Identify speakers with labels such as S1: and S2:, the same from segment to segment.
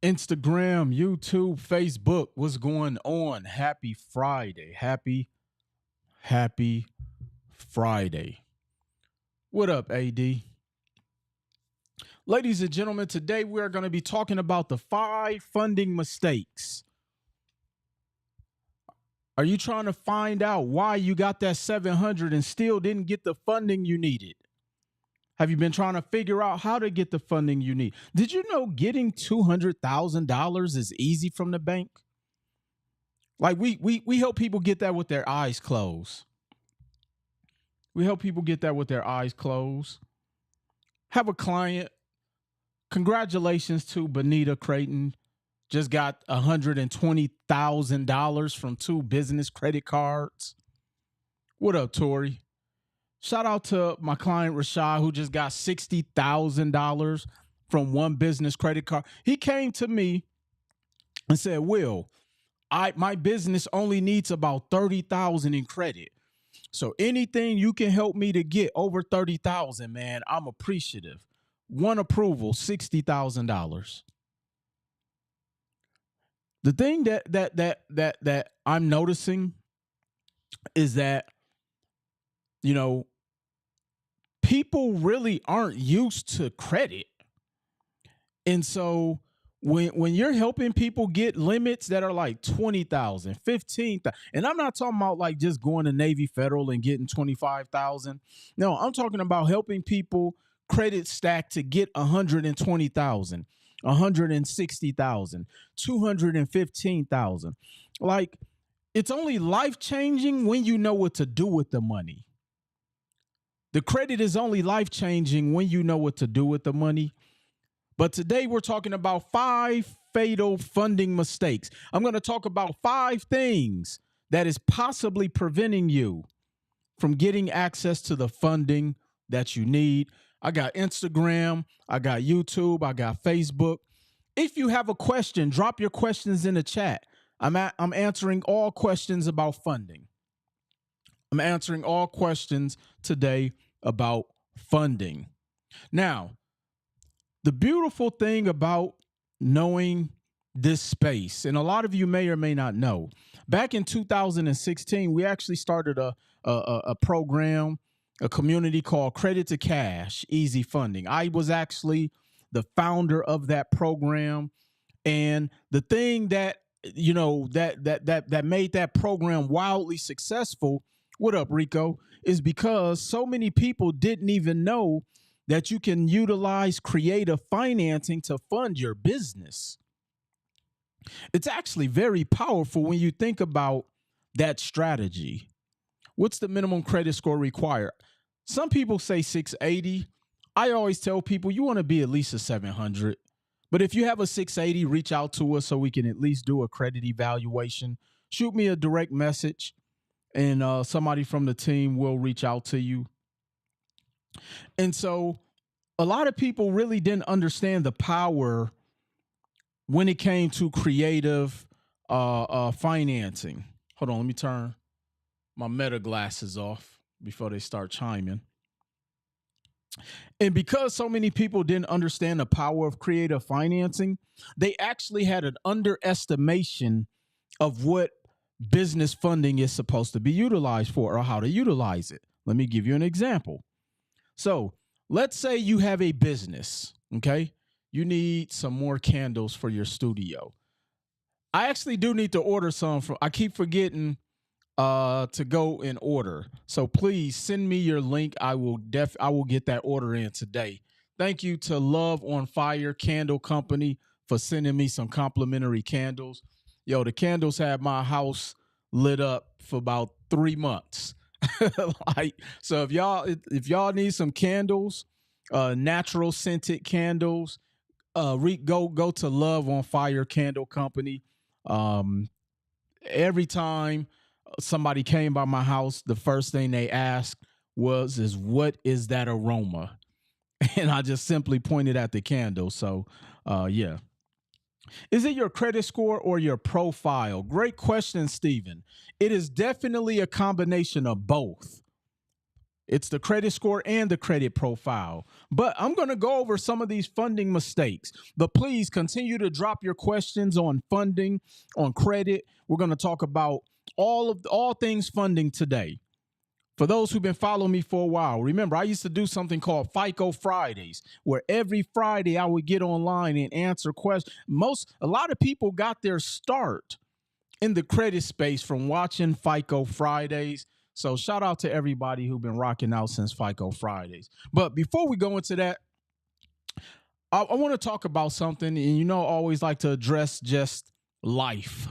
S1: Instagram, YouTube, Facebook. What's going on? Happy Friday. Happy Friday. What up, AD? Ladies and gentlemen, today we are going to be talking about the 5 funding mistakes. Are you trying to find out why you got that 700 and still didn't get the funding you needed? Have you been trying to figure out how to get the funding you need? Did you know getting $200,000 is easy from the bank? Like we help people get that with their eyes closed. We help people get that with their eyes closed. Have a client. Congratulations to Benita Creighton. Just got $120,000 from 2 business credit cards. What up, Tori? Shout out to my client Rashad, who just got $60,000 from 1 business credit card. He came to me and said, "Will, my business only needs about $30,000 in credit. So anything you can help me to get over $30,000, man, I'm appreciative." 1 approval, $60,000. The thing that I'm noticing is that, you know, people really aren't used to credit. And so when you're helping people get limits that are like 20,000, 15,000, and I'm not talking about like just going to Navy Federal and getting 25,000. No, I'm talking about helping people credit stack to get 120,000, 160,000, 215,000. Like, it's only life-changing when you know what to do with the money. The credit is only life-changing when you know what to do with the money. But today we're talking about 5 fatal funding mistakes. I'm going to talk about 5 things that is possibly preventing you from getting access to the funding that you need. I got Instagram, I got YouTube, I got Facebook. If you have a question, drop your questions in the chat. I'm answering all questions about funding. I'm answering all questions today about funding. Now, the beautiful thing about knowing this space, and a lot of you may or may not know, back in 2016, we actually started a program, a community called Credit to Cash, Easy Funding. I was actually the founder of that program. And the thing that, you know, that made that program wildly successful, what up, Rico, is because so many people didn't even know that you can utilize creative financing to fund your business. It's actually very powerful when you think about that strategy. What's the minimum credit score required? Some people say 680. I always tell people you want to be at least a 700. But if you have a 680, reach out to us so we can at least do a credit evaluation. Shoot me a direct message, and somebody from the team will reach out to you. And so a lot of people really didn't understand the power when it came to creative financing. Hold on, let me turn my Meta glasses off before they start chiming. And because so many people didn't understand the power of creative financing, they actually had an underestimation of what business funding is supposed to be utilized for or how to utilize it. Let me give you an example. So let's say you have a business, okay? You need some more candles for your studio. I actually do need to order some. I keep forgetting to go in order. So please send me your link. I will get that order in today. Thank you to Love on Fire Candle Company for sending me some complimentary candles. Yo, the candles had my house lit up for about 3 months. So if y'all need some candles, natural scented candles, go to Love on Fire Candle Company. Every time somebody came by my house, the first thing they asked is what is that aroma? And I just simply pointed at the candle. So, yeah. Is it your credit score or your profile? Great question, Stephen. It is definitely a combination of both. It's the credit score and the credit profile. But I'm going to go over some of these funding mistakes. But please continue to drop your questions on funding, on credit. We're going to talk about all things funding today. For those who've been following me for a while, remember I used to do something called FICO Fridays, where every Friday I would get online and answer questions. A lot of people got their start in the credit space from watching FICO Fridays. So shout out to everybody who've been rocking out since FICO Fridays. But before we go into that, I want to talk about something, and I always like to address just life.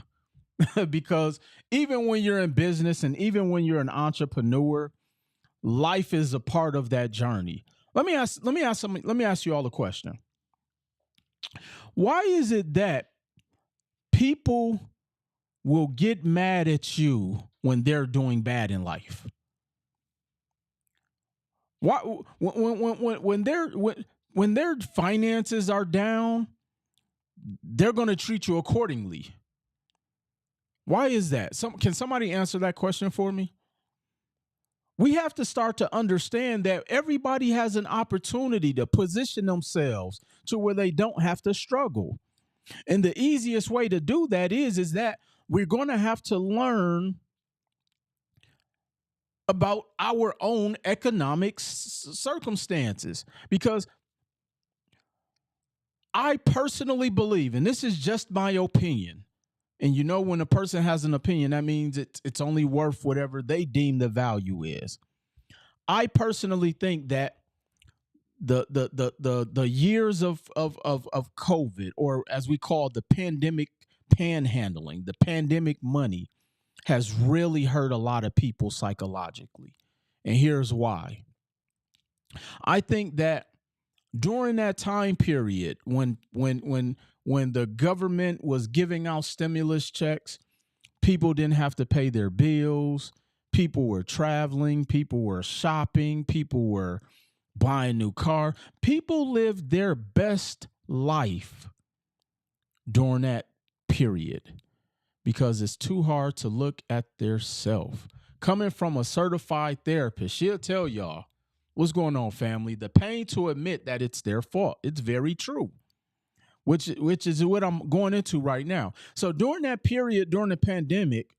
S1: Because even when you're in business and even when you're an entrepreneur, life is a part of that journey. Let me ask you all a question. Why is it that people will get mad at you when they're doing bad in life? Why when their finances are down, they're going to treat you accordingly? Why is that? Can somebody answer that question for me? We have to start to understand that everybody has an opportunity to position themselves to where they don't have to struggle. And the easiest way to do that is that we're going to have to learn about our own economic circumstances. Because I personally believe, and this is just my opinion, and when a person has an opinion, that means it's only worth whatever they deem the value is. I personally think that the years of COVID, or as we call the pandemic panhandling, the pandemic money, has really hurt a lot of people psychologically. And here's why. I think that during that time period when the government was giving out stimulus checks, people didn't have to pay their bills. People were traveling. People were shopping. People were buying new car. People lived their best life during that period because it's too hard to look at their self. Coming from a certified therapist, she'll tell y'all, what's going on, family? The pain to admit that it's their fault. It's very true. Which is what I'm going into right now. So during that period, during the pandemic,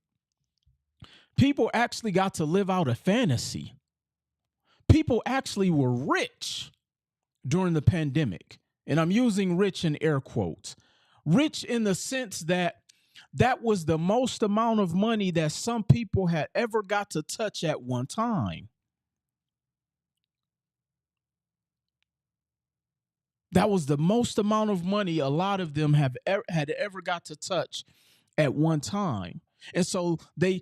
S1: people actually got to live out a fantasy. People actually were rich during the pandemic. And I'm using rich in air quotes. Rich in the sense that was the most amount of money that some people had ever got to touch at one time. That was the most amount of money a lot of them had ever got to touch at one time. And so they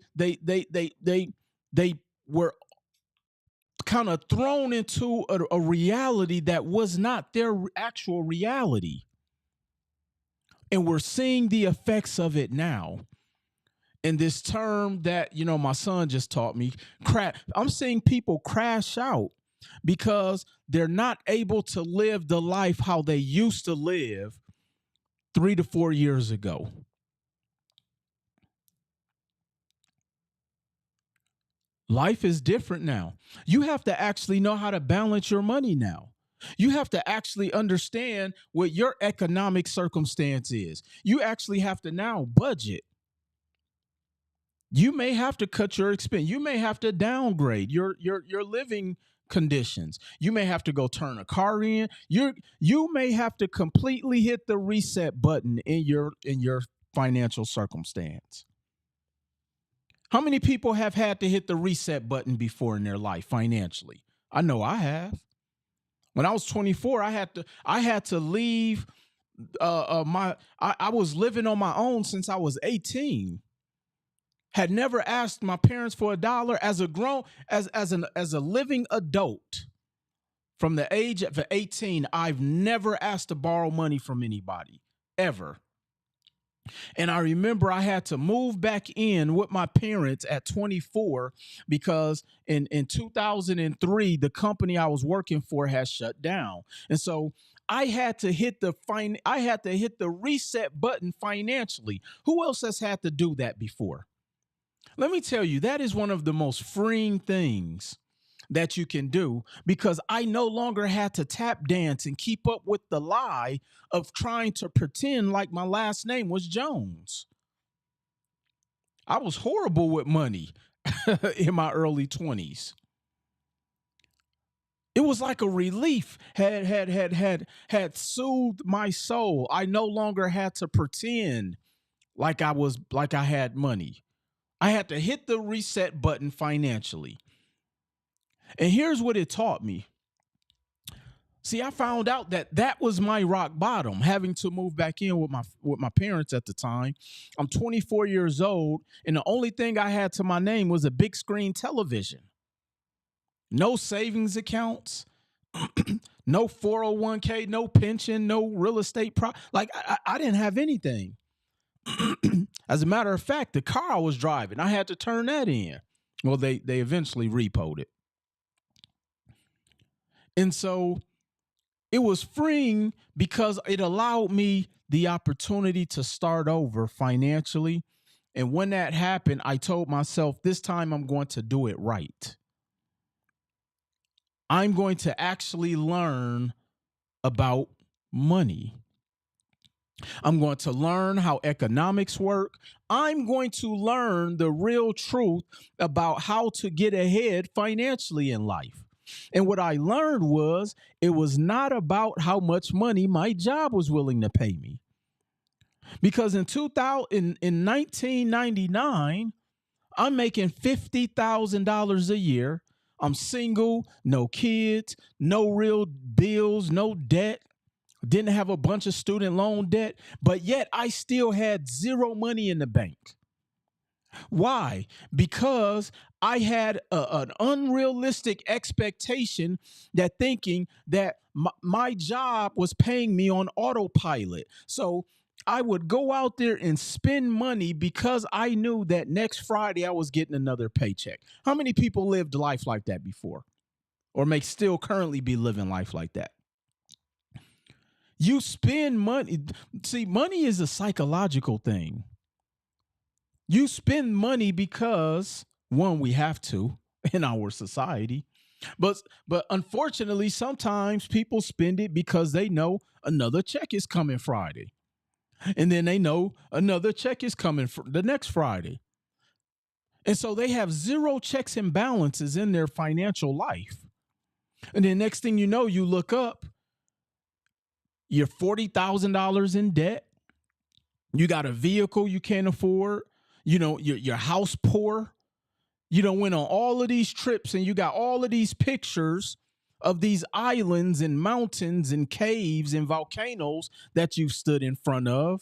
S1: were kind of thrown into a reality that was not their actual reality. And we're seeing the effects of it now. In this term that, my son just taught me, I'm seeing people crash out because they're not able to live the life how they used to live 3 to 4 years ago. Life is different now. You have to actually know how to balance your money now. You have to actually understand what your economic circumstance is. You actually have to now budget. You may have to cut your expense. You may have to downgrade your living conditions. You may have to go turn a car in. You may have to completely hit the reset button in your financial circumstance. How many people have had to hit the reset button before in their life financially? I know I have. When I was 24, I had to leave I was living on my own since I was 18. Had never asked my parents for $1 as a living adult. From the age of 18, I've never asked to borrow money from anybody, ever. And I remember I had to move back in with my parents at 24 because in 2003, the company I was working for had shut down. And so I had to hit the reset button financially. Who else has had to do that before? Let me tell you, that is one of the most freeing things that you can do, because I no longer had to tap dance and keep up with the lie of trying to pretend like my last name was Jones. I was horrible with money in my early 20s. It was like a relief had soothed my soul. I no longer had to pretend like I had money. I had to hit the reset button financially. And here's what it taught me. See, I found out that was my rock bottom, having to move back in with my parents at the time. I'm 24 years old, and the only thing I had to my name was a big screen television. No savings accounts, no 401k, no pension, no real estate. I didn't have anything. As a matter of fact, the car I was driving, I had to turn that in. Well, they eventually repoed it. And so it was freeing because it allowed me the opportunity to start over financially. And when that happened, I told myself, this time I'm going to do it right. I'm going to actually learn about money. I'm going to learn how economics work. I'm going to learn the real truth about how to get ahead financially in life. And what I learned was it was not about how much money my job was willing to pay me. Because in 1999, I'm making $50,000 a year. I'm single, no kids, no real bills, no debt. Didn't have a bunch of student loan debt, but yet I still had zero money in the bank. Why? Because I had an unrealistic expectation that thinking that my job was paying me on autopilot. So I would go out there and spend money because I knew that next Friday I was getting another paycheck. How many people lived life like that before, or may still currently be living life like that? You spend money. See, money is a psychological thing. You spend money because, one, we have to in our society. But unfortunately, sometimes people spend it because they know another check is coming Friday. And then they know another check is coming for the next Friday. And so they have zero checks and balances in their financial life. And then next thing you know, you look up, you're $40,000 in debt. You got a vehicle you can't afford. You know, your house poor. You done went on all of these trips and you got all of these pictures of these islands and mountains and caves and volcanoes that you've stood in front of.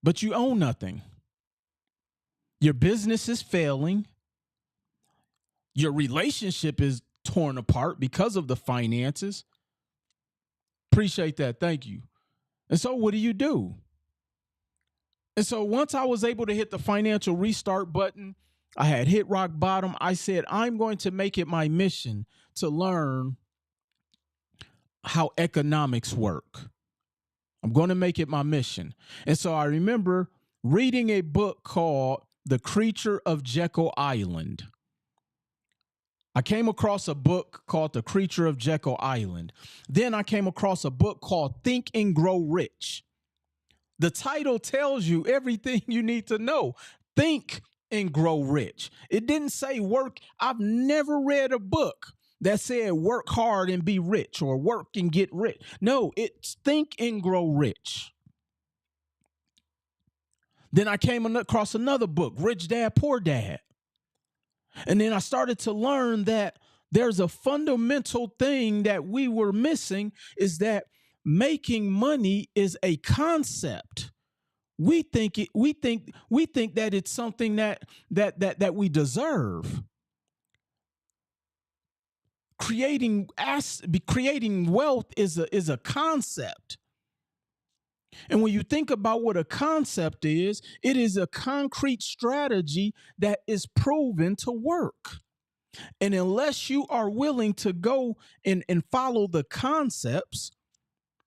S1: But you own nothing. Your business is failing. Your relationship is torn apart because of the finances. Appreciate that. Thank you. And so what do? And so once I was able to hit the financial restart button, I had hit rock bottom. I said, I'm going to make it my mission to learn how economics work. I'm going to make it my mission. And so I remember reading a book called The Creature of Jekyll Island. I came across a book called The Creature of Jekyll Island. Then I came across a book called Think and Grow Rich. The title tells you everything you need to know. Think and grow rich. It didn't say work. I've never read a book that said work hard and be rich or work and get rich. No, it's think and grow rich. Then I came across another book, Rich Dad, Poor Dad. And then I started to learn that there's a fundamental thing that we were missing, is that making money is a concept. We think that it's something that we deserve. Creating wealth is a concept. And when you think about what a concept is, it is a concrete strategy that is proven to work. And unless you are willing to go and follow the concepts,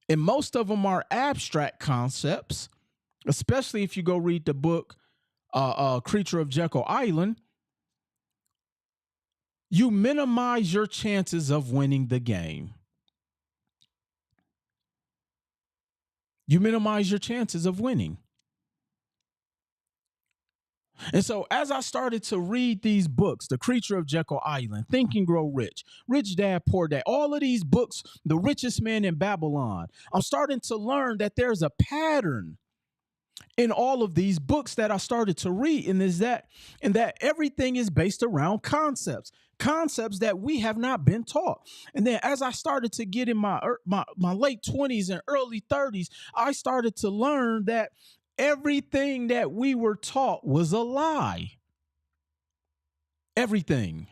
S1: and most of them are abstract concepts, especially if you go read the book Creature of Jekyll Island, you minimize your chances of winning the game. You minimize your chances of winning. And so, as I started to read these books, The Creature of Jekyll Island, Think and Grow Rich, Rich Dad, Poor Dad, all of these books, The Richest Man in Babylon, I'm starting to learn that there's a pattern in all of these books that I started to read, and that everything is based around concepts that we have not been taught. And then as I started to get in my late 20s and early 30s, I started to learn that everything that we were taught was a lie. Everything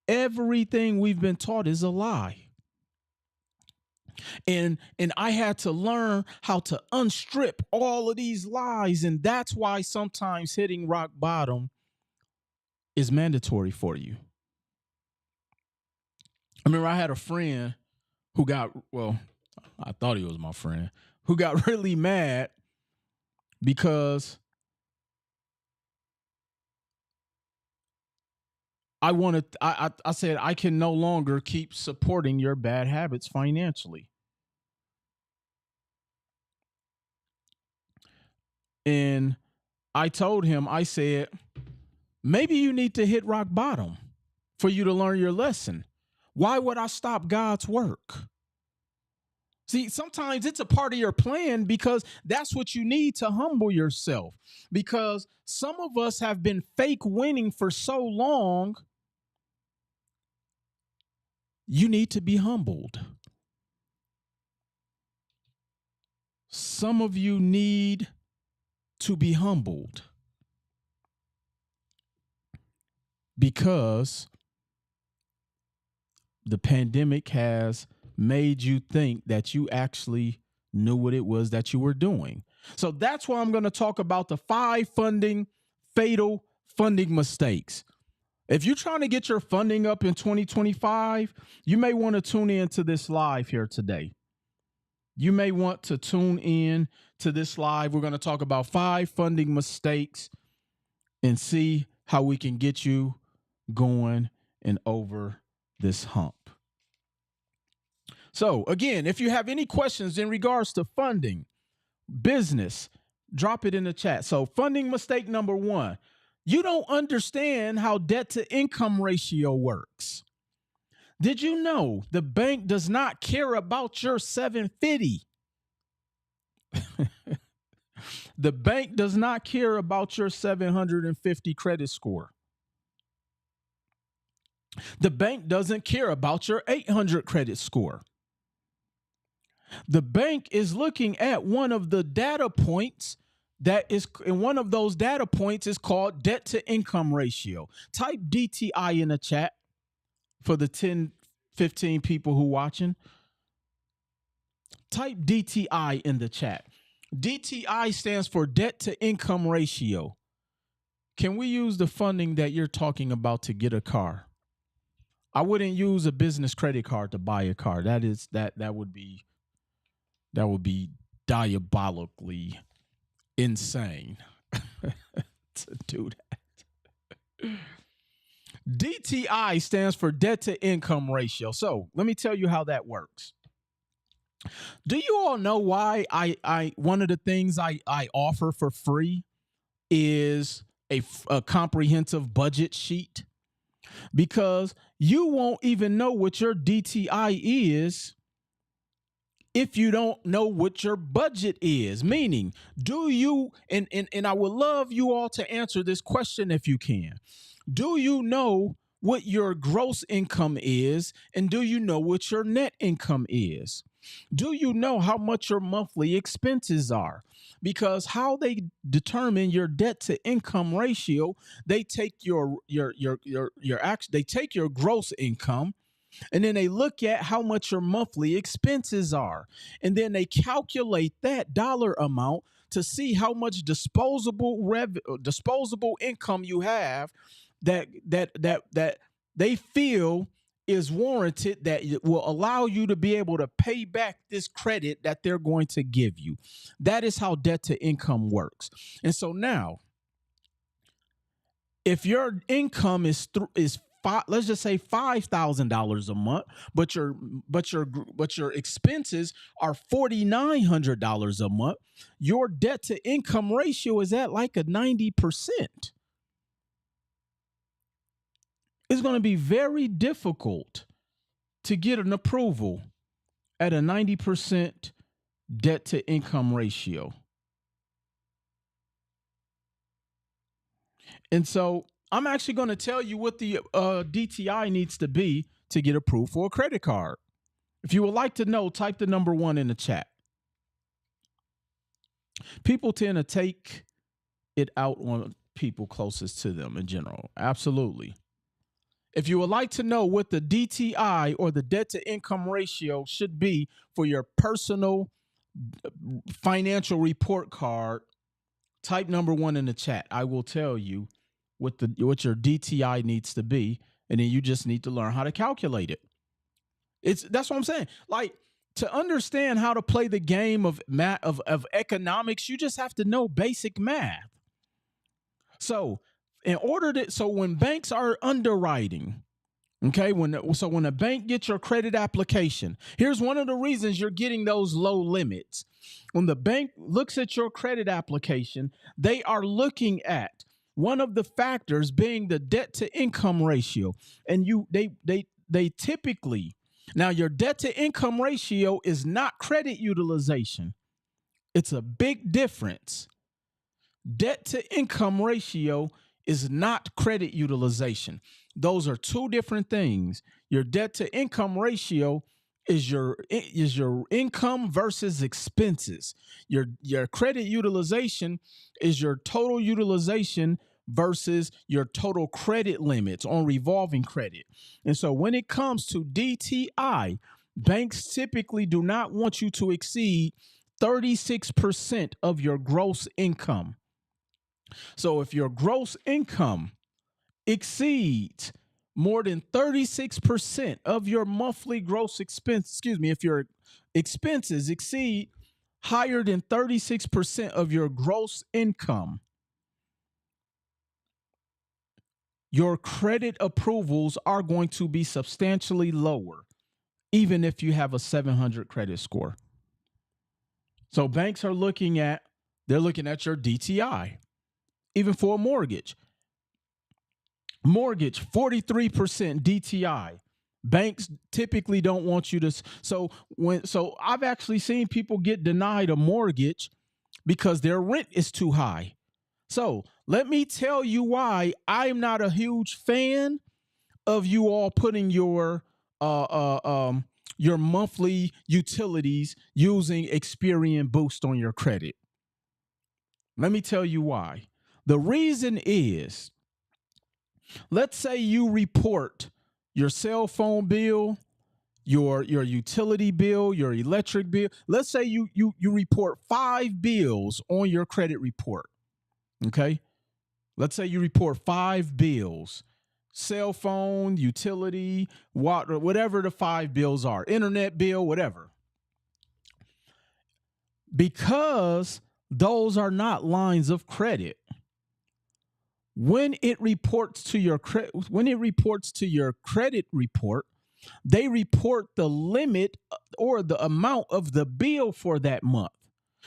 S1: we've been taught is a lie. And I had to learn how to unstrip all of these lies. And that's why sometimes hitting rock bottom is mandatory for you. I remember I had a friend who got, well, I thought he was my friend, who got really mad because I said, I can no longer keep supporting your bad habits financially. And I told him, I said, maybe you need to hit rock bottom for you to learn your lesson. Why would I stop God's work? See, sometimes it's a part of your plan because that's what you need to humble yourself. Because some of us have been fake winning for so long, you need to be humbled. Some of you need to be humbled because the pandemic has made you think that you actually knew what it was that you were doing. So that's why I'm going to talk about the 5 fatal funding mistakes. If you're trying to get your funding up in 2025, you may want to tune in to this live here today. You may want to tune in to this live. We're going to talk about 5 funding mistakes and see how we can get you going and over this hump. So again, if you have any questions in regards to funding, business, drop it in the chat. So funding mistake number 1, you don't understand how debt to income ratio works. Did you know the bank does not care about your 750? The bank does not care about your 750 credit score. The bank doesn't care about your 800 credit score. The bank is looking at one of the data points that is, and one of those data points is called debt to income ratio. Type DTI in the chat for the 10, 15 people who watching. Type DTI in the chat. DTI stands for debt to income ratio. Can we use the funding that you're talking about to get a car? I wouldn't use a business credit card to buy a car. That would be diabolically insane to do that. DTI stands for debt to income ratio. So let me tell you how that works. Do you all know why I one of the things I offer for free is a comprehensive budget sheet? Because you won't even know what your DTI is if you don't know what your budget is. Meaning, do you, and I would love you all to answer this question if you can. Do you know what your gross income is, and do you know what your net income is? Do you know how much your monthly expenses are? Because how they determine your debt to income ratio, they take they take your gross income, and then they look at how much your monthly expenses are, and then they calculate that dollar amount to see how much disposable income you have that they feel is warranted, that will allow you to be able to pay back this credit that they're going to give you. That is how debt to income works. And so now, if your income is let's just say $5,000 a month, but your expenses are $4,900 a month, your debt to income ratio is at like a 90%. It's going to be very difficult to get an approval at a 90% debt to income ratio. And so I'm actually going to tell you what the DTI needs to be to get approved for a credit card. If you would like to know, type the number 1 in the chat. People tend to take it out on people closest to them in general. Absolutely. If you would like to know what the DTI or the debt to income ratio should be for your personal financial report card, type number 1 in the chat. I will tell you what your DTI needs to be, and then you just need to learn how to calculate it. That's what I'm saying. Like, to understand how to play the game of math of economics, you just have to know basic math. So when banks are underwriting, okay, when a bank gets your credit application, here's one of the reasons you're getting those low limits. When the bank looks at your credit application, they are looking at one of the factors being the debt to income ratio. And they typically, now your debt to income ratio is not credit utilization. It's a big difference. Debt to income ratio is not credit utilization. Those are two different things. Your debt to income ratio is your income versus expenses. Your credit utilization is your total utilization versus your total credit limits on revolving credit. And so when it comes to DTI, banks typically do not want you to exceed 36% of your gross income. So if your gross income exceeds more than 36% of your monthly gross expense, if your expenses exceed higher than 36% of your gross income, your credit approvals are going to be substantially lower, even if you have a 700 credit score. So banks are looking at your DTI, even for a mortgage. Mortgage, 43% DTI. Banks typically don't want you to. So I've actually seen people get denied a mortgage because their rent is too high. So let me tell you why I'm not a huge fan of you all putting your monthly utilities using Experian Boost on your credit. Let me tell you why. The reason is, let's say you report your cell phone bill, your utility bill, your electric bill. Let's say you report 5 bills on your credit report. Okay? Let's say you report 5 bills. Cell phone, utility, water, whatever the 5 bills are, internet bill, whatever. Because those are not lines of credit, when it reports to your credit report, they report the limit or the amount of the bill for that month.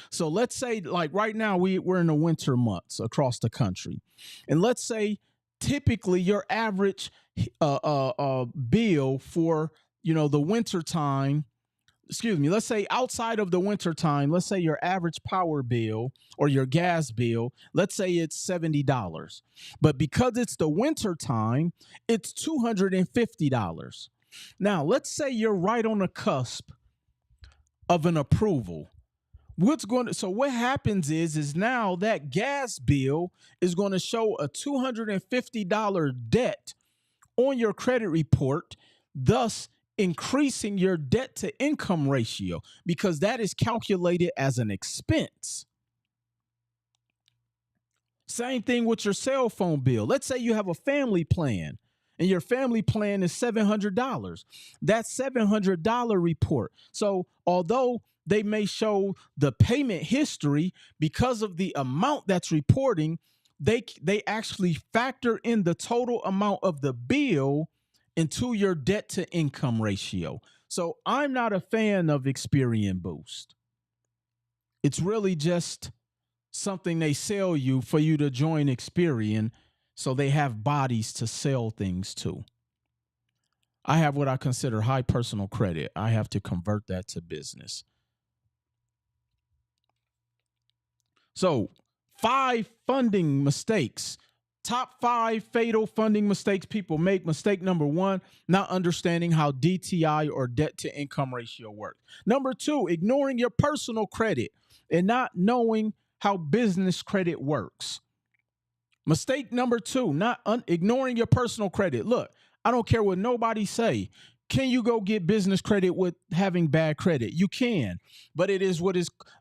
S1: So let's say, like right now, we're in the winter months across the country, and let's say typically your average bill for the winter time. Let's say outside of the winter time, let's say your average power bill or your gas bill, let's say it's $70. But because it's the winter time, it's $250. Now, let's say you're right on the cusp of an approval. What happens is now that gas bill is going to show a $250 debt on your credit report, thus increasing your debt to income ratio, because that is calculated as an expense. Same thing with your cell phone bill. Let's say you have a family plan and your family plan is $700. That's $700 report. So although they may show the payment history, because of the amount that's reporting, they actually factor in the total amount of the bill into your debt to income ratio. So I'm not a fan of Experian Boost. It's really just something they sell you for you to join Experian, so they have bodies to sell things to. I have what I consider high personal credit. I have to convert that to business. So, 5 funding mistakes. Top 5 fatal funding mistakes people make. Mistake number 1, not understanding how DTI or debt to income ratio works. Number 2, ignoring your personal credit and not knowing how business credit works. Mistake number 2, not ignoring your personal credit. Look, I don't care what nobody say. Can you go get business credit with having bad credit? You can, but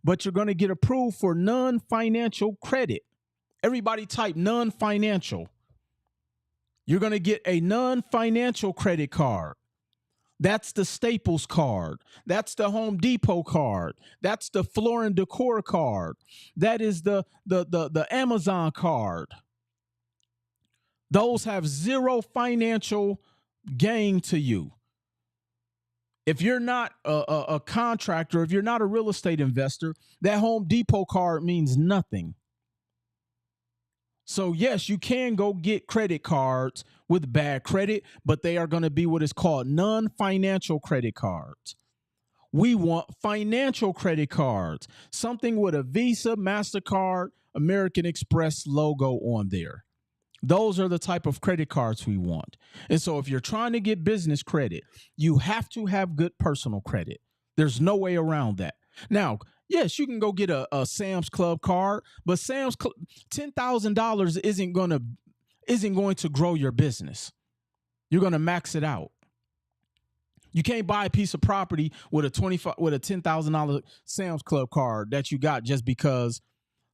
S1: but you're going to get approved for non-financial credit. Everybody type non-financial. You're going to get a non-financial credit card. That's the Staples card. That's the Home Depot card. That's the Floor and Decor card. That is the Amazon card. Those have zero financial gain to you. If you're not a contractor, if you're not a real estate investor, that Home Depot card means nothing. So yes, you can go get credit cards with bad credit, but they are going to be what is called non-financial credit cards. We want financial credit cards, something with a Visa, MasterCard, American Express logo on there. Those are the type of credit cards we want. And so if you're trying to get business credit, you have to have good personal credit. There's no way around that. Now, yes, you can go get a Sam's Club card, but $10,000 isn't going to grow your business. You're going to max it out. You can't buy a piece of property with a $10,000 Sam's Club card that you got just because.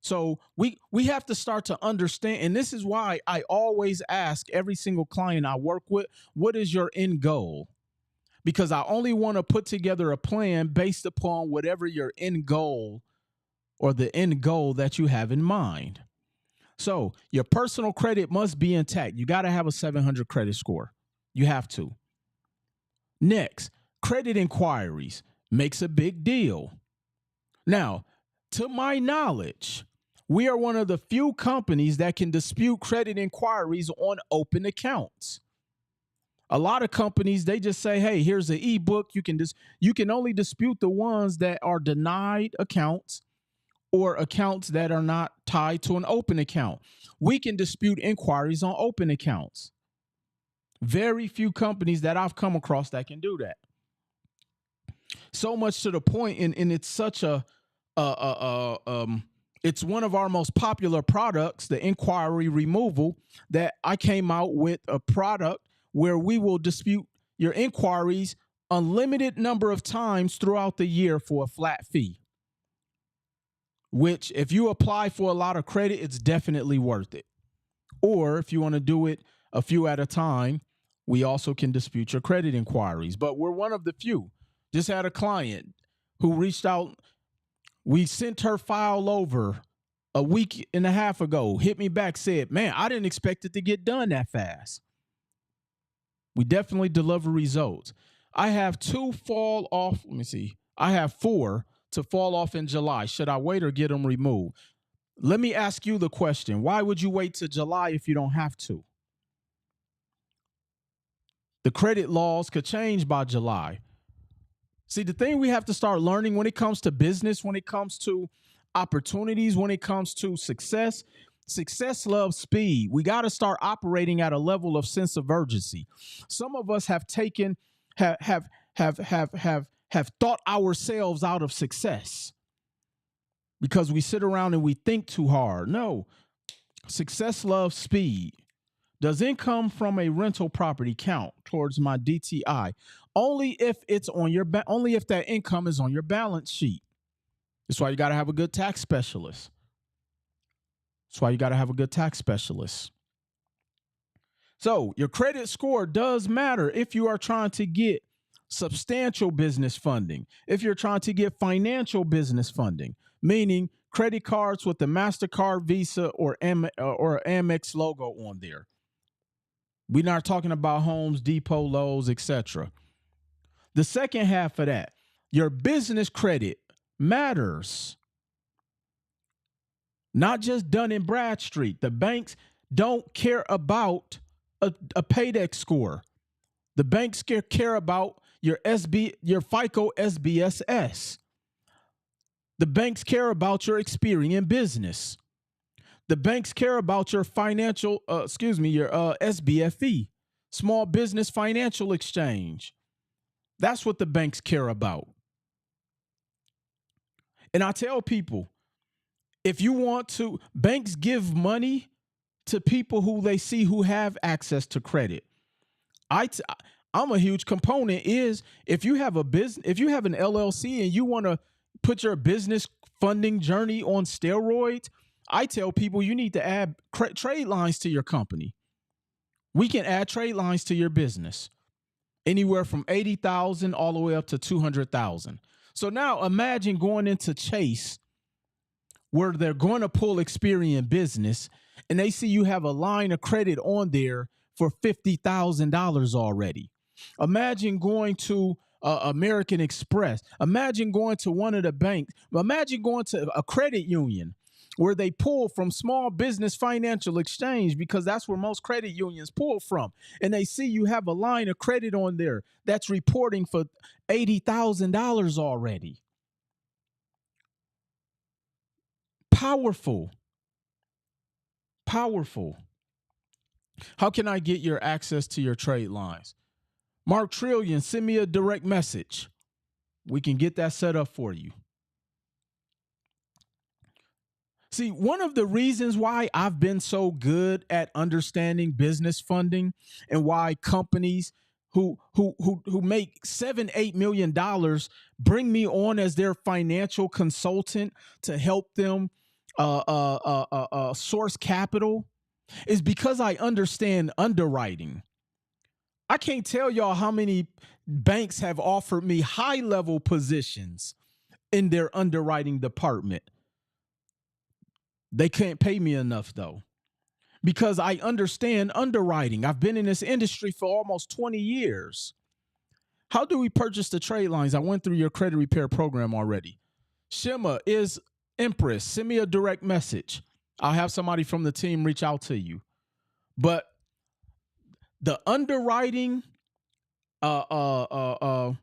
S1: So we have to start to understand, and this is why I always ask every single client I work with, what is your end goal? Because I only want to put together a plan based upon whatever your end goal or the end goal that you have in mind. So your personal credit must be intact. You got to have a 700 credit score. You have to. Next, credit inquiries makes a big deal. Now, to my knowledge, we are one of the few companies that can dispute credit inquiries on open accounts. A lot of companies, they just say, hey, here's an ebook. You can only dispute the ones that are denied accounts or accounts that are not tied to an open account. We can dispute inquiries on open accounts. Very few companies that I've come across that can do that. So much to the point, and it's such it's one of our most popular products, the inquiry removal, that I came out with a product where we will dispute your inquiries unlimited number of times throughout the year for a flat fee, which if you apply for a lot of credit, it's definitely worth it. Or if you want to do it a few at a time, we also can dispute your credit inquiries, but we're one of the few. Just had a client who reached out. We sent her file over a week and a half ago, hit me back, said, man, I didn't expect it to get done that fast. We definitely deliver results. I have 2 fall off. Let me see. I have 4 to fall off in July. Should I wait or get them removed? Let me ask you the question. Why would you wait to July if you don't have to? The credit laws could change by July. See, the thing we have to start learning when it comes to business, when it comes to opportunities, when it comes to success loves speed. We got to start operating at a level of sense of urgency. Some of us have thought ourselves out of success because we sit around and we think too hard. No, success loves speed. Does income from a rental property count towards my DTI? Only if it's on your only if that income is on your balance sheet. That's why you got to have a good tax specialist. So your credit score does matter if you are trying to get substantial business funding, if you're trying to get financial business funding, meaning credit cards with the MasterCard, Visa, or Amex logo on there. We're not talking about Homes Depot, Lowe's, etc. The second half of that, your business credit matters. Not just Dun and Bradstreet. The banks don't care about a paydex score. The banks care about your FICO SBSS. The banks care about your experience in business. The banks care about your your SBFE, Small Business Financial Exchange. That's what the banks care about. And I tell people, if you want to, banks give money to people who they see who have access to credit. I'm a huge component is if you have a business, if you have an LLC and you want to put your business funding journey on steroids, I tell people you need to add trade lines to your company. We can add trade lines to your business, anywhere from 80,000 all the way up to 200,000. So now imagine going into Chase, where they're going to pull Experian Business, and they see you have a line of credit on there for $50,000 already. Imagine going to American Express. Imagine going to one of the banks. Imagine going to a credit union where they pull from Small Business Financial Exchange, because that's where most credit unions pull from. And they see you have a line of credit on there that's reporting for $80,000 already. Powerful. Powerful. How can I get your access to your trade lines? Mark Trillion, send me a direct message. We can get that set up for you. See, one of the reasons why I've been so good at understanding business funding and why companies who make $7-8 million bring me on as their financial consultant to help them source capital is because I understand underwriting. I can't tell y'all how many banks have offered me high-level positions in their underwriting department. They can't pay me enough, though, because I understand underwriting. I've been in this industry for almost 20 years. How do we purchase the trade lines? I went through your credit repair program already. Shima is Empress. Send me a direct message. I'll have somebody from the team reach out to you. But the underwriting, the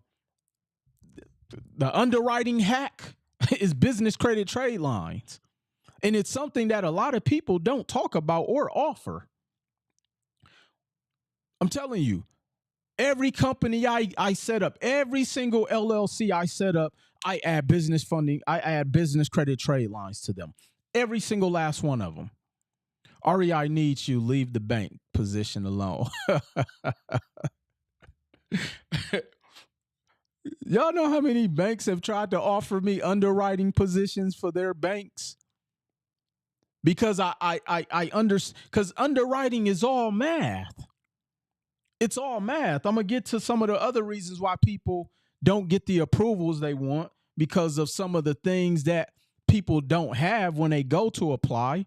S1: underwriting hack is business credit trade lines. And it's something that a lot of people don't talk about or offer. I'm telling you, every company I set up, every single LLC I set up, I add business funding, I add business credit trade lines to them. Every single last one of them. REI needs you, leave the bank position alone. Y'all know how many banks have tried to offer me underwriting positions for their banks? Because I understand, because underwriting is all math. It's all math. I'm going to get to some of the other reasons why people don't get the approvals they want, because of some of the things that people don't have when they go to apply.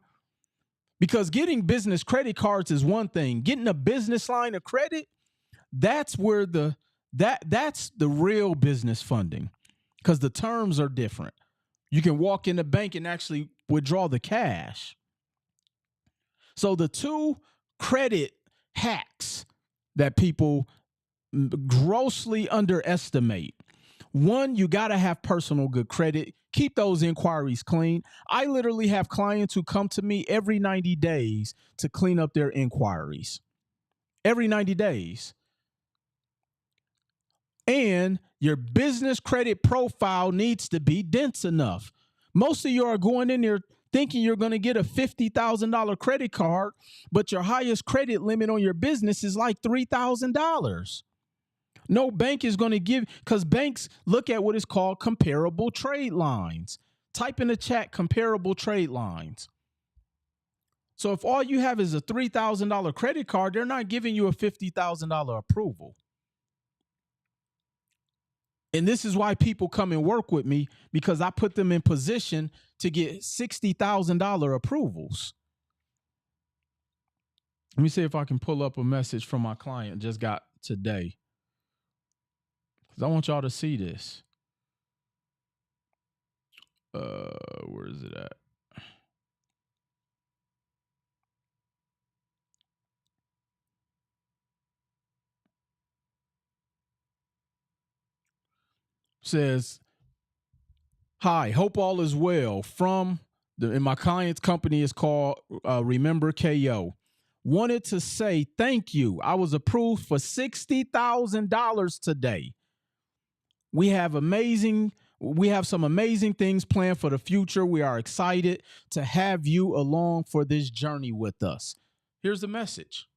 S1: Because getting business credit cards is one thing. Getting a business line of credit, that's where that's the real business funding, because the terms are different. You can walk in the bank and actually withdraw the cash. So the two credit hacks that people grossly underestimate. One, you got to have personal good credit. Keep those inquiries clean. I literally have clients who come to me every 90 days to clean up their inquiries. Every 90 days. And your business credit profile needs to be dense enough. Most of you are going in there thinking you're going to get a $50,000 credit card, but your highest credit limit on your business is like $3,000. No bank is going to give, because banks look at what is called comparable trade lines. Type in the chat comparable trade lines. So if all you have is a $3,000 credit card, they're not giving you a $50,000 approval. And this is why people come and work with me, because I put them in position to get $60,000 approvals. Let me see if I can pull up a message from my client just got today, because I want y'all to see this. Where is it at? Says, hi, hope all is well. And my client's company is called Remember KO. Wanted to say thank you. I was approved for $60,000 today. We have some amazing things planned for the future. We are excited to have you along for this journey with us. Here's the message.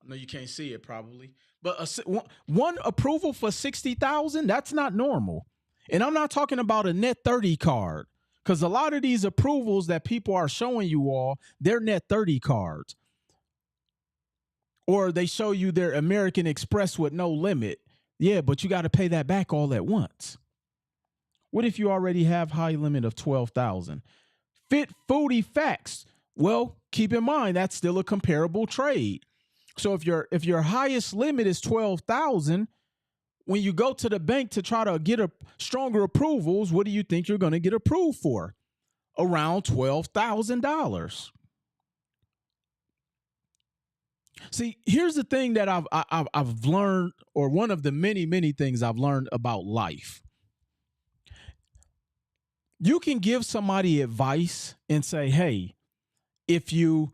S1: I know you can't see it probably, but one approval for 60,000, that's not normal. And I'm not talking about a net 30 card, because a lot of these approvals that people are showing you all, they're net 30 cards. Or they show you their American Express with no limit. Yeah, but you got to pay that back all at once. What if you already have high limit of 12,000? Fit Foodie Facts. Well, keep in mind that's still a comparable trade. So if your highest limit is 12,000, when you go to the bank to try to get a stronger approvals, what do you think you're going to get approved for? Around $12,000. See, here's the thing that I've learned, or one of the many things I've learned about life. You can give somebody advice and say, hey, if you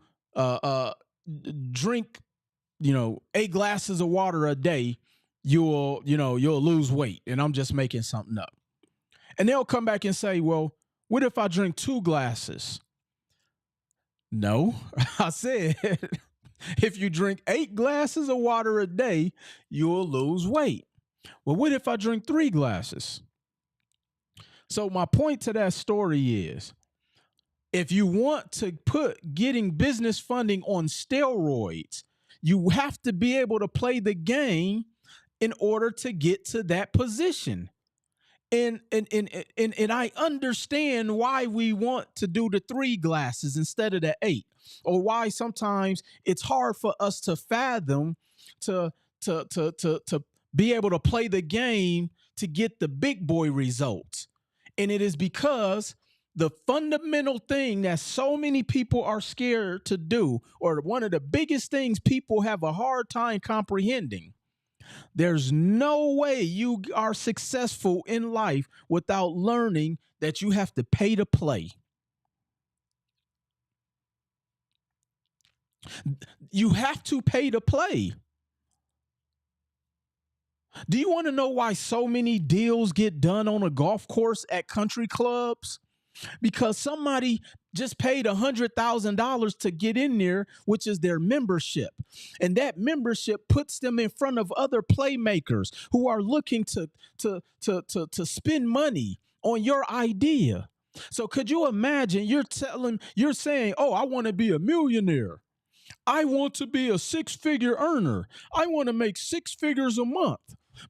S1: drink 8 glasses of water a day, you'll lose weight. And I'm just making something up. And they'll come back and say, well, what if I drink 2 glasses? No, I said, if you drink 8 glasses of water a day, you'll lose weight. Well, what if I drink 3 glasses? So my point to that story is, if you want to put getting business funding on steroids, you have to be able to play the game in order to get to that position. And I understand why we want to do the 3 glasses instead of the 8, or why sometimes it's hard for us to fathom to be able to play the game to get the big boy results. And it is because the fundamental thing that so many people are scared to do, or one of the biggest things people have a hard time comprehending, there's no way you are successful in life without learning that you have to pay to play. You have to pay to play. Do you want to know why so many deals get done on a golf course at country clubs? Because somebody just paid $100,000 to get in there, which is their membership. And that membership puts them in front of other playmakers who are looking to spend money on your idea. So could you imagine you're saying, oh, I want to be a millionaire. I want to be a 6-figure earner. I want to make 6 figures a month.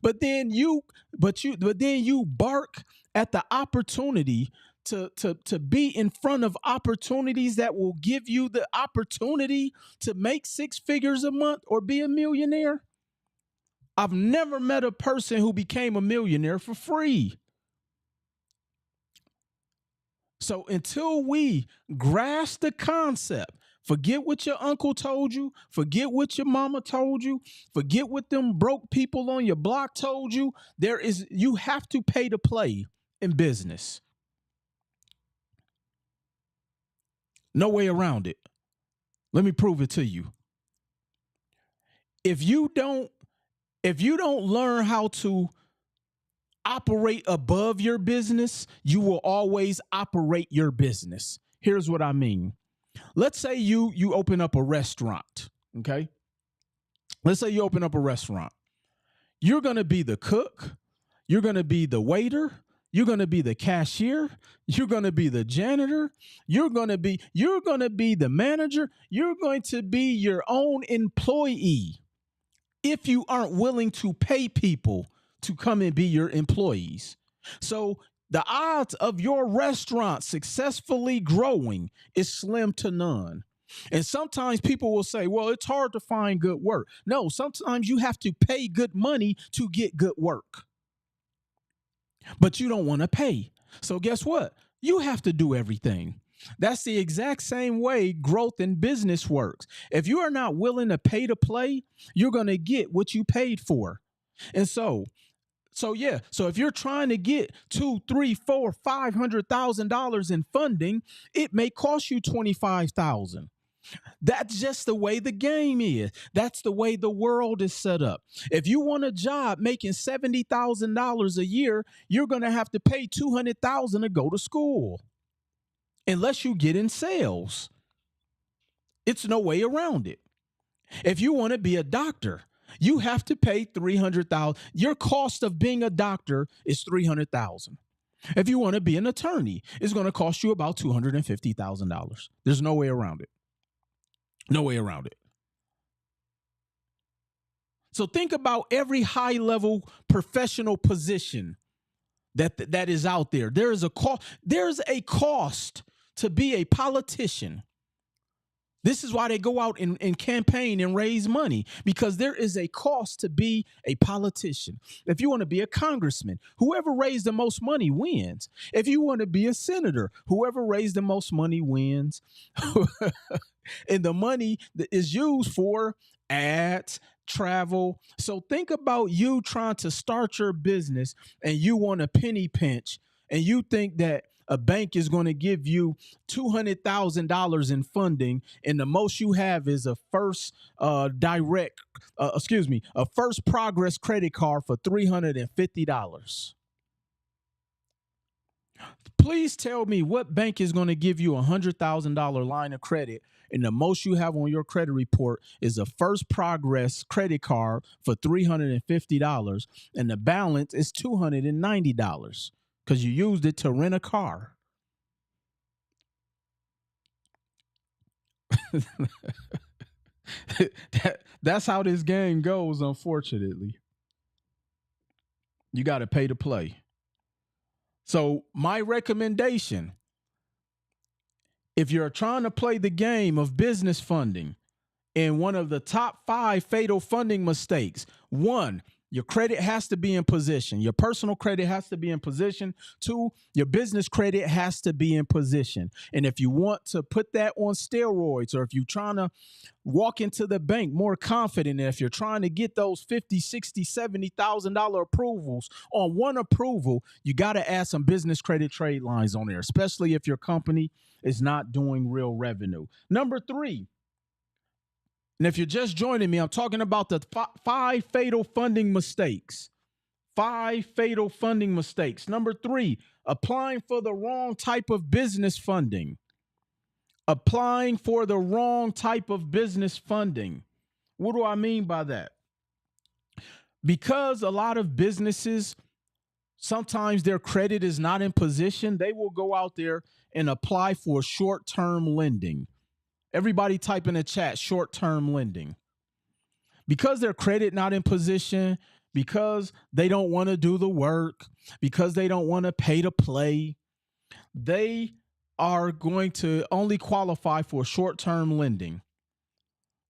S1: But then you bark at the opportunity to be in front of opportunities that will give you the opportunity to make 6 figures a month or be a millionaire. I've never met a person who became a millionaire for free. So until we grasp the concept, forget what your uncle told you, forget what your mama told you, forget what them broke people on your block told you, you have to pay to play in business. No way around it. Let me prove it to you. If you don't learn how to operate above your business, you will always operate your business. Here's what I mean. Let's say you open up a restaurant, okay? Let's say you open up a restaurant. You're going to be the cook. You're going to be the waiter. You're going to be the cashier. You're going to be the janitor. You're going to be the manager. You're going to be your own employee if you aren't willing to pay people to come and be your employees. So the odds of your restaurant successfully growing is slim to none. And sometimes people will say, well, it's hard to find good work. No, sometimes you have to pay good money to get good work, but you don't want to pay. So guess what? You have to do everything. That's the exact same way growth in business works. If you are not willing to pay to play, you're going to get what you paid for. And so if you're trying to get $2, $3, $4, $500,000 in funding, it may cost you $25,000. That's just the way the game is. That's the way the world is set up. If you want a job making $70,000 a year, you're going to have to pay $200,000 to go to school, unless you get in sales. It's no way around it. If you want to be a doctor, you have to pay $300,000. Your cost of being a doctor is $300,000. If you want to be an attorney, it's going to cost you about $250,000. There's no way around it. No way around it. So think about every high-level professional position that is out there. There is a cost. There's a cost to be a politician. This is why they go out and campaign and raise money, because there is a cost to be a politician. If you want to be a congressman, whoever raised the most money wins. If you want to be a senator, whoever raised the most money wins. And the money that is used for ads, travel. So think about you trying to start your business and you want a penny pinch, and you think that a bank is going to give you $200,000 in funding, and the most you have is a first progress credit card for $350. Please tell me what bank is going to give you a $100,000 line of credit, and the most you have on your credit report is a first progress credit card for $350, and the balance is $290 because you used it to rent a car. That's how this game goes, unfortunately. You got to pay to play. So my recommendation, if you're trying to play the game of business funding, and one of the top 5 fatal funding mistakes, 1, your credit has to be in position. Your personal credit has to be in position. 2, your business credit has to be in position. And if you want to put that on steroids, or if you're trying to walk into the bank more confident, and if you're trying to get those $50,000, $60,000, $70,000 approvals on one approval, you got to add some business credit trade lines on there, especially if your company is not doing real revenue. Number 3, and if you're just joining me, I'm talking about the 5 fatal funding mistakes. 5 fatal funding mistakes. Number 3, applying for the wrong type of business funding. Applying for the wrong type of business funding. What do I mean by that? Because a lot of businesses, sometimes their credit is not in position, they will go out there and apply for short-term lending. Everybody type in the chat, short-term lending. Because their credit not in position, because they don't want to do the work, because they don't want to pay to play, they are going to only qualify for short-term lending,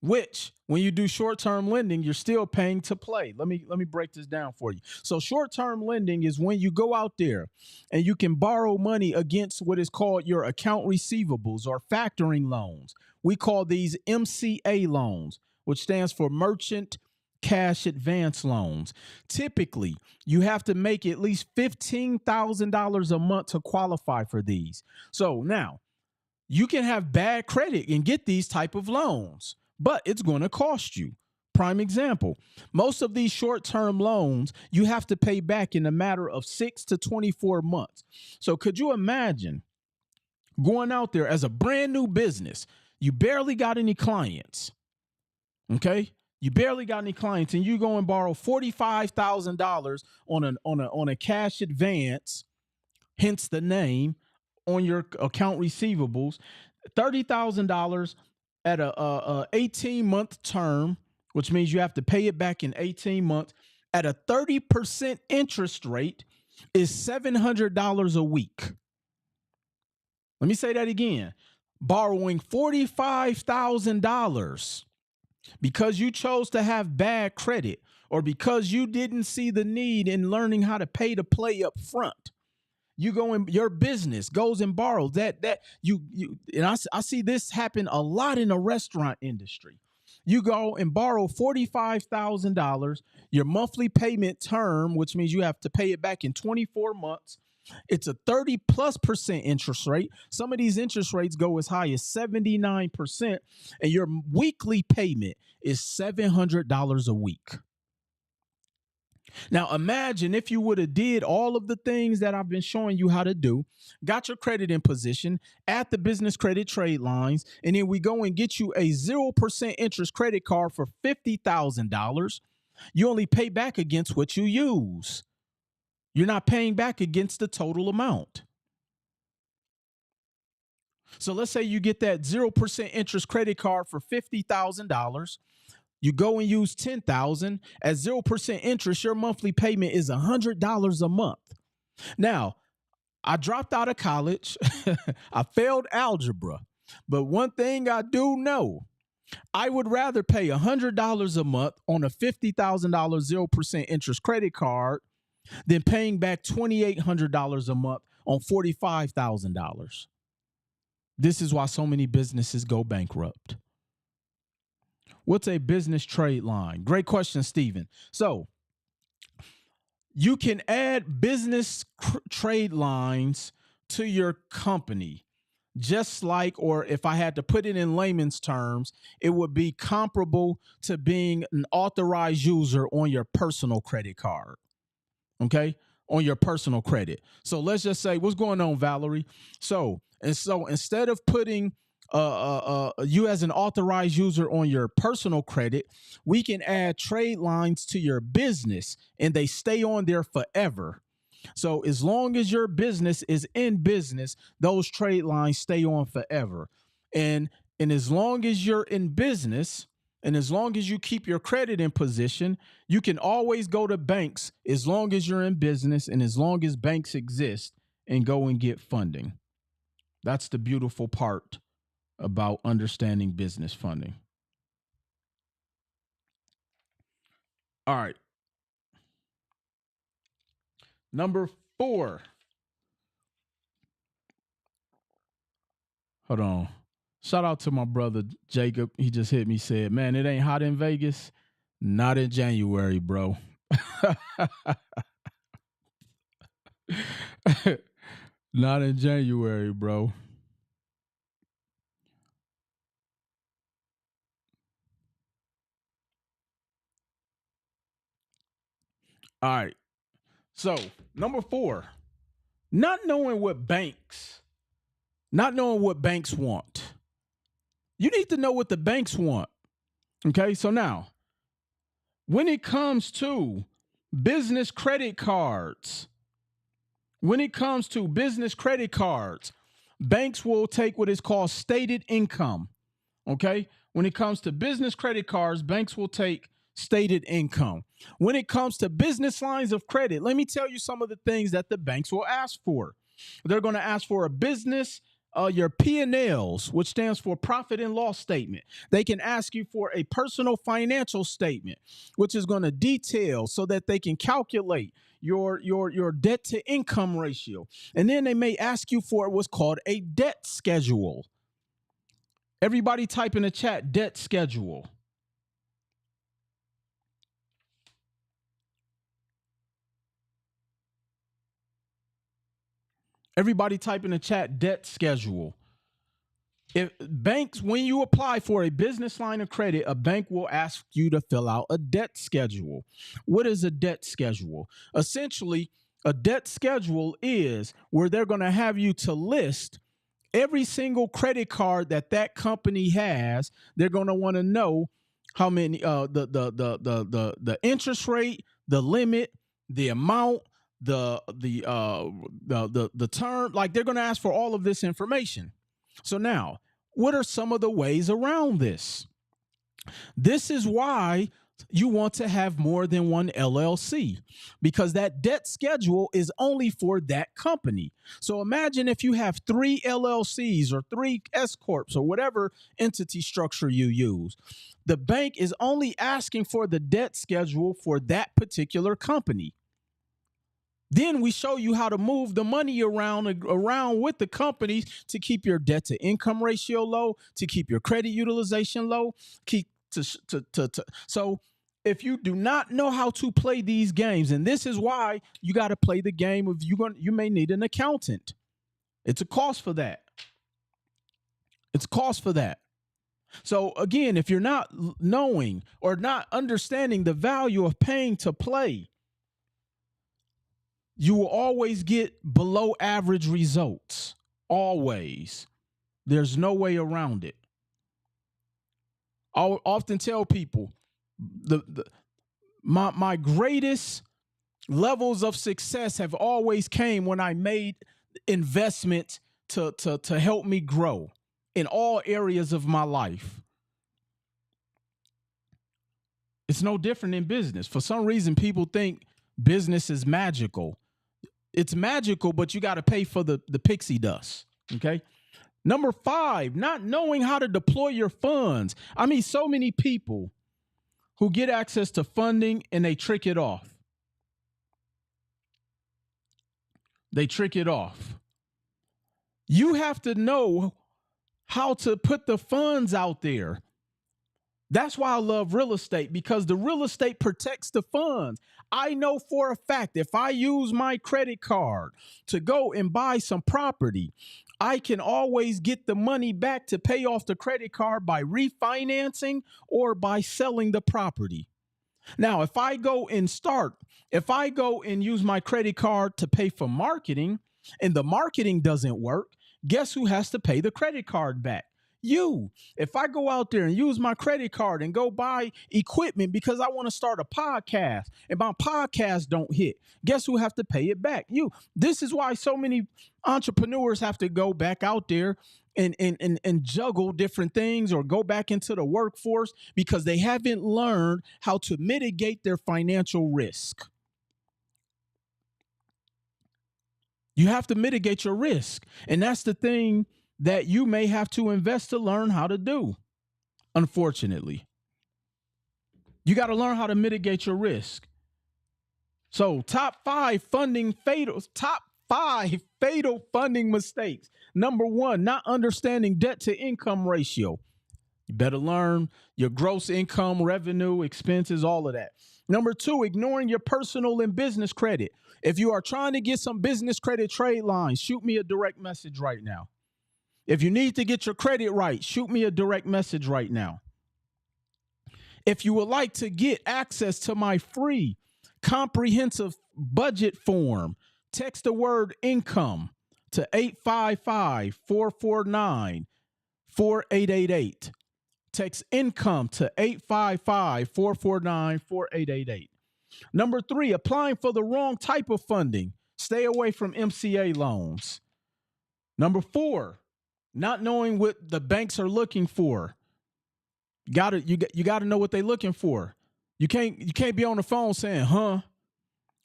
S1: which when you do short-term lending, you're still paying to play. Let me break this down for you. So short-term lending is when you go out there and you can borrow money against what is called your account receivables or factoring loans. We call these MCA loans, which stands for merchant cash advance loans. Typically, you have to make at least $15,000 a month to qualify for these. So now you can have bad credit and get these type of loans, but it's going to cost you. Prime example, most of these short-term loans, you have to pay back in a matter of 6 to 24 months. So could you imagine going out there as a brand new business? You barely got any clients, okay? You barely got any clients, and you go and borrow $45,000 on a cash advance, hence the name, on your account receivables, $30,000 at a 18-month term, which means you have to pay it back in 18 months, at a 30% interest rate is $700 a week. Let me say that again. Borrowing $45,000 because you chose to have bad credit or because you didn't see the need in learning how to pay to play up front. You go in, your business goes and borrows that you and I see this happen a lot in the restaurant industry. You go and borrow $45,000, your monthly payment term, which means you have to pay it back in 24 months. It's a 30+% interest rate. Some of these interest rates go as high as 79%, and your weekly payment is $700 a week. Now imagine if you would have did all of the things that I've been showing you how to do, got your credit in position, add the business credit trade lines, and then we go and get you a 0% interest credit card for $50,000. You only pay back against what you use. You're not paying back against the total amount. So let's say you get that 0% interest credit card for $50,000. You go and use $10,000 at 0% interest. Your monthly payment is $100 a month. Now, I dropped out of college. I failed algebra. But one thing I do know, I would rather pay $100 a month on a $50,000 0% interest credit card than paying back $2,800 a month on $45,000. This is why so many businesses go bankrupt. What's a business trade line? Great question, Stephen. So you can add business trade lines to your company, just like, or if I had to put it in layman's terms, it would be comparable to being an authorized user on your personal credit card. Okay, on your personal credit. So let's just say, what's going on, Valerie? So instead of putting you as an authorized user on your personal credit, we can add trade lines to your business and they stay on there forever. So as long as your business is in business, those trade lines stay on forever. And as long as you're in business and as long as you keep your credit in position, you can always go to banks as long as you're in business and as long as banks exist and go and get funding. That's the beautiful part about understanding business funding. All right. Number 4. Hold on. Shout out to my brother Jacob. He just hit me, said, man, it ain't hot in Vegas. Not in January, bro. Not in January, bro. All right. So, number 4, not knowing what banks want. You need to know what the banks want. Okay. So now, when it comes to business credit cards, banks will take what is called stated income. Okay. When it comes to business credit cards, banks will take stated income. When it comes to business lines of credit, let me tell you some of the things that the banks will ask for. They're going to ask for a business, your P&Ls, which stands for profit and loss statement. They can ask you for a personal financial statement, which is going to detail so that they can calculate your debt to income ratio. And then they may ask you for what's called a debt schedule. Everybody type in the chat, debt schedule. Everybody type in the chat, debt schedule. If banks, when you apply for a business line of credit, a bank will ask you to fill out a debt schedule. What is a debt schedule? Essentially, a debt schedule is where they're going to have you to list every single credit card that company has. They're going to want to know how many, the interest rate, the limit, the amount, the term. Like, they're going to ask for all of this information. So now, what are some of the ways around this? This is why You want to have more than one LLC because that debt schedule is only for that company. So imagine if you have 3 LLCs or 3 S corps or whatever entity structure you use. The bank is only asking for the debt schedule for that particular company. Then we show you how to move the money around with the companies to keep your debt to income ratio low, to keep your credit utilization low, so if you do not know how to play these games, and this is why you got to play the game of you may need an accountant. It's a cost for that. It's a cost for that. So again, if you're not knowing or not understanding the value of paying to play, you will always get below average results. Always. There's no way around it. I'll often tell people my greatest levels of success have always came when I made investments to help me grow in all areas of my life. It's no different in business. For some reason, people think business is magical. It's magical, but you got to pay for the pixie dust. Okay. Number 5, not knowing how to deploy your funds. I mean, so many people who get access to funding and they trick it off. They trick it off. You have to know how to put the funds out there. That's why I love real estate, because the real estate protects the funds. I know for a fact if I use my credit card to go and buy some property, I can always get the money back to pay off the credit card by refinancing or by selling the property. Now, if I go and use my credit card to pay for marketing and the marketing doesn't work, guess who has to pay the credit card back? You. If I go out there and use my credit card and go buy equipment because I want to start a podcast and my podcast don't hit, guess who have to pay it back? You. This is why so many entrepreneurs have to go back out there and juggle different things or go back into the workforce because they haven't learned how to mitigate their financial risk. You have to mitigate your risk. And that's the thing that you may have to invest to learn how to do. Unfortunately, you got to learn how to mitigate your risk. So top 5 fatal funding mistakes. Number 1, not understanding debt to income ratio. You better learn your gross income, revenue, expenses, all of that. Number 2, ignoring your personal and business credit. If you are trying to get some business credit trade lines, shoot me a direct message right now. If you need to get your credit right, shoot me a direct message right now. If you would like to get access to my free comprehensive budget form, text the word income to 855-449-4888. Text income to 855-449-4888. Number 3, applying for the wrong type of funding. Stay away from MCA loans. Number 4, not knowing what the banks are looking for. You gotta know what they're looking for. You can't be on the phone saying, huh?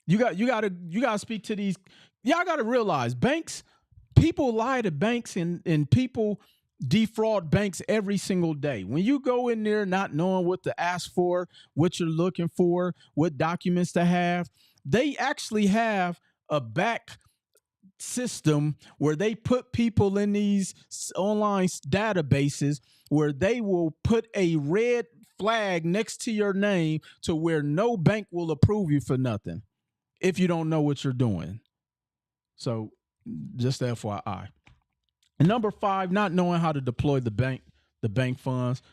S1: You gotta speak to these. Y'all gotta realize people lie to banks and people defraud banks every single day. When you go in there not knowing what to ask for, what you're looking for, what documents to have, they actually have a back system where they put people in these online databases where they will put a red flag next to your name to where no bank will approve you for nothing if you don't know what you're doing. So just FYI. And number 5, not knowing how to deploy the bank funds.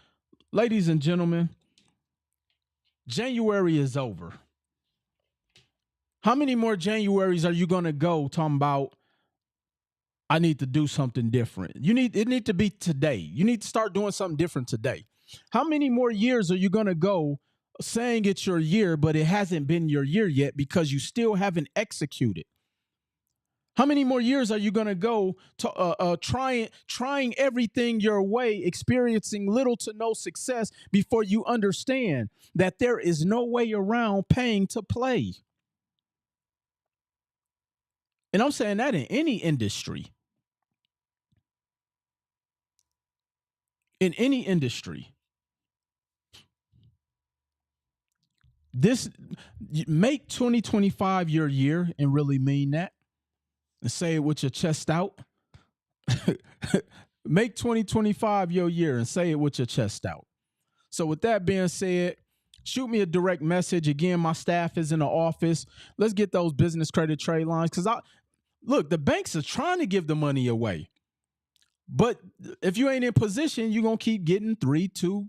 S1: Ladies and gentlemen, January is over. How many more Januaries are you going to go talking about, I need to do something different? It need to be today. You need to start doing something different today. How many more years are you going to go saying it's your year, but it hasn't been your year yet because you still haven't executed? How many more years are you going to go to trying everything your way, experiencing little to no success before you understand that there is no way around paying to play? And I'm saying that in any industry. In any industry. This make 2025 your year and really mean that. And say it with your chest out. Make 2025 your year and say it with your chest out. So with that being said, shoot me a direct message. Again, my staff is in the office. Let's get those business credit trade lines. Because look, the banks are trying to give the money away. But if you ain't in position, you're going to keep getting $3,000, $2,000,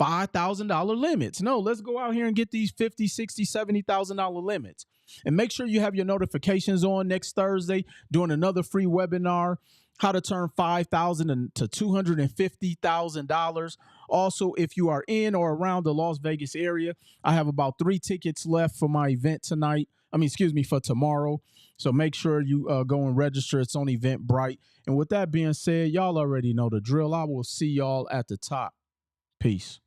S1: $5,000 limits. No, let's go out here and get these $50,000, $60,000, $70,000 limits. And make sure you have your notifications on. Next Thursday, doing another free webinar, how to turn $5,000 to $250,000. Also, if you are in or around the Las Vegas area, I have about 3 tickets left for my event tonight. For tomorrow. So make sure you go and register. It's on Eventbrite. And with that being said, y'all already know the drill. I will see y'all at the top. Peace.